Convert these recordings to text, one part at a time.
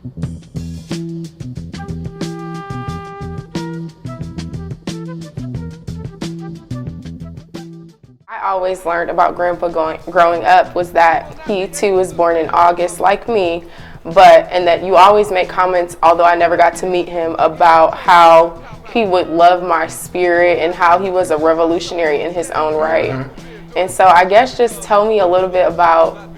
I always learned about Grandpa growing up was that he too was born in August like me, and that you always make comments, although I never got to meet him, about how he would love my spirit and how he was a revolutionary in his own right. Mm-hmm. And so I guess just tell me a little bit about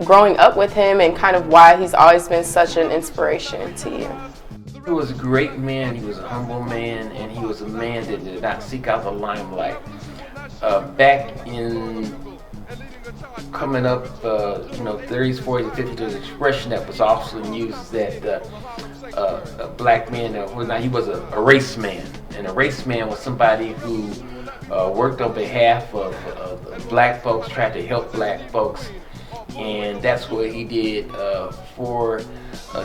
growing up with him and kind of why he's always been such an inspiration to you. He was a great man, he was a humble man, and he was a man that did not seek out the limelight. Back in coming up, 30s, 40s, and 50s, there was an expression that was often used that a black man, he was a race man. And a race man was somebody who worked on behalf of black folks, tried to help black folks. And that's what he did for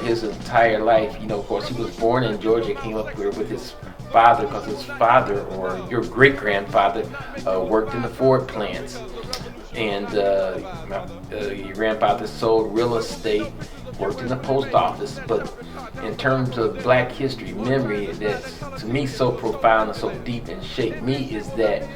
his entire life. Of course, he was born in Georgia, came up here with his father, because his father, or your great-grandfather, worked in the Ford plants. And your grandfather sold real estate, worked in the post office. But in terms of black history memory, that's to me so profound and so deep and shaped me, is that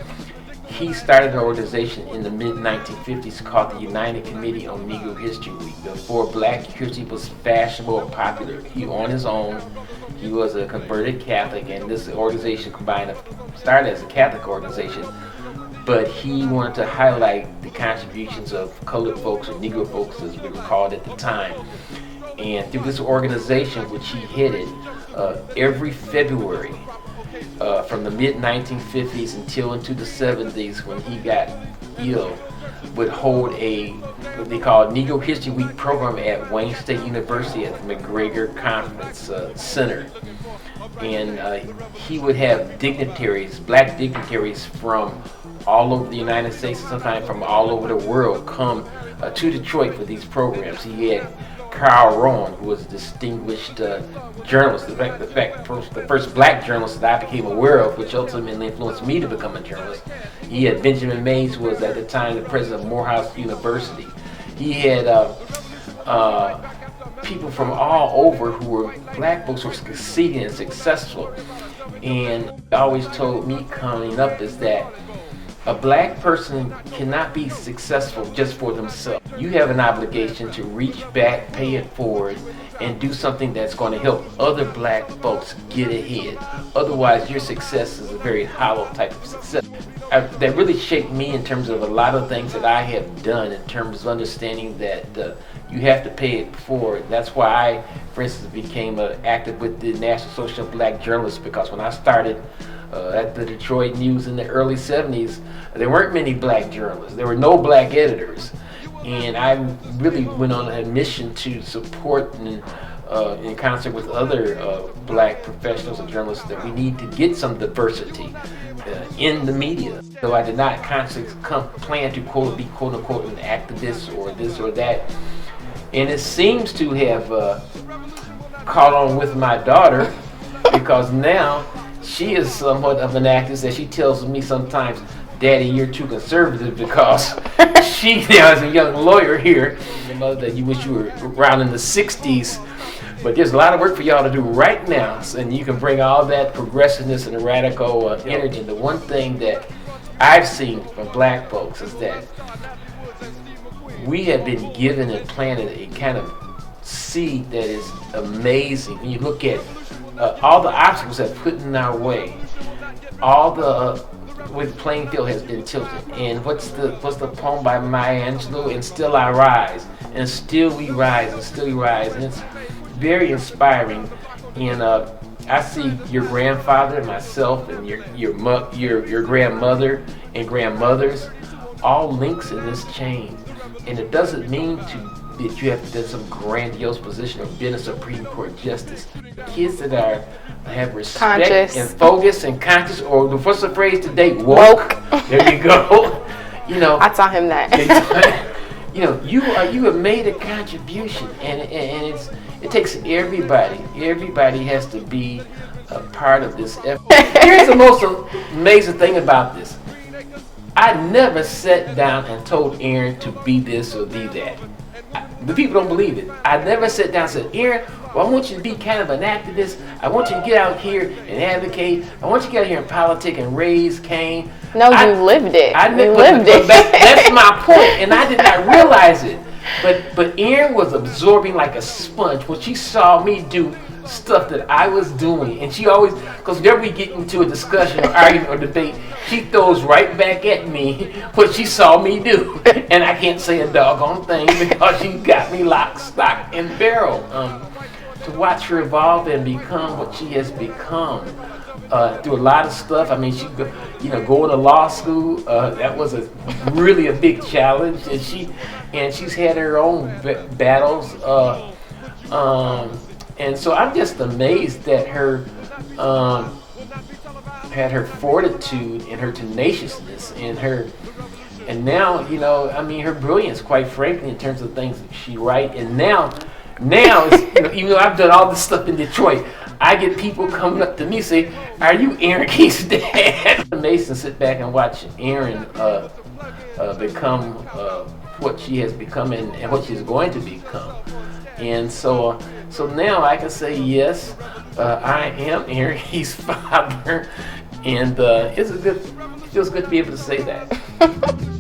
he started an organization in the mid-1950s called the United Committee on Negro History Week. Before black history was fashionable or popular, he on his own, he was a converted Catholic, and this organization started as a Catholic organization, but he wanted to highlight the contributions of colored folks, or Negro folks as we were called at the time. And through this organization, which he headed, every February, from the mid-1950s until into the 70s, when he got ill, would hold what they call Negro History Week program at Wayne State University at the McGregor Conference Center. And he would have dignitaries, black dignitaries from all over the United States, and sometimes from all over the world, come to Detroit for these programs. He had Carl Rowan, who was a distinguished journalist, the first black journalist that I became aware of, which ultimately influenced me to become a journalist. He had Benjamin Mays, who was at the time the president of Morehouse University. He had people from all over who were black folks who were succeeding and successful. And he always told me coming up is that a black person cannot be successful just for themselves. You have an obligation to reach back, pay it forward, and do something that's going to help other black folks get ahead. Otherwise, your success is a very hollow type of success. That really shaped me in terms of a lot of things that I have done, in terms of understanding that you have to pay it forward. That's why I, for instance, became active with the National Association of Black Journalists, because when I started at the Detroit News in the early 70s, there weren't many black journalists. There were no black editors. And I really went on a mission to support and in concert with other black professionals and journalists that we need to get some diversity in the media. So I did not consciously plan to be quote unquote an activist or this or that. And it seems to have caught on with my daughter, because now she is somewhat of an activist, that she tells me sometimes, "Daddy, you're too conservative," because she now is a young lawyer here. You know that you wish you were around in the 60s, but there's a lot of work for y'all to do right now, and you can bring all that progressiveness and radical energy. And the one thing that I've seen from black folks is that we have been given and planted a kind of seed that is amazing. When you look at all the obstacles that put in our way, all the with the playing field has been tilted. And what's the poem by Maya Angelou? And still I rise, and still we rise, and still we rise. And it's very inspiring. And I see your grandfather and myself and your grandmother and grandmothers all links in this chain. And it doesn't mean that you have to do some grandiose position or been a Supreme Court justice. Kids that have respect and focus and conscious, or what's the phrase today? Woke. There you go. I taught him that. You have made a contribution, and it takes everybody. Everybody has to be a part of this effort. Here's the most amazing thing about this. I never sat down and told Erin to be this or be that. The people don't believe it. I never sat down and said, Erin, well, I want you to be kind of an activist. I want you to get out here and advocate. I want you to get out here and politic and raise Cain. No, you lived it. You lived it. That's my point, and I did not realize it. But Erin was absorbing like a sponge when she saw me do stuff that I was doing, and she always, because whenever we get into a discussion or argument or debate, she throws right back at me what she saw me do, and I can't say a doggone thing because she got me lock, stock, and barrel. To watch her evolve and become what she has become through a lot of stuff. I mean, she going to law school. That was really a big challenge, and she's had her own battles. And so I'm just amazed at her, had her fortitude and her tenaciousness and now, I mean, her brilliance, quite frankly, in terms of things that she writes. And now it's, even though I've done all this stuff in Detroit, I get people coming up to me say, "Are you Erin Keith's dad?" It's amazing to sit back and watch Erin become what she has become and what she's going to become. And so now I can say, yes, I am Erin Keith's father, and it feels good to be able to say that.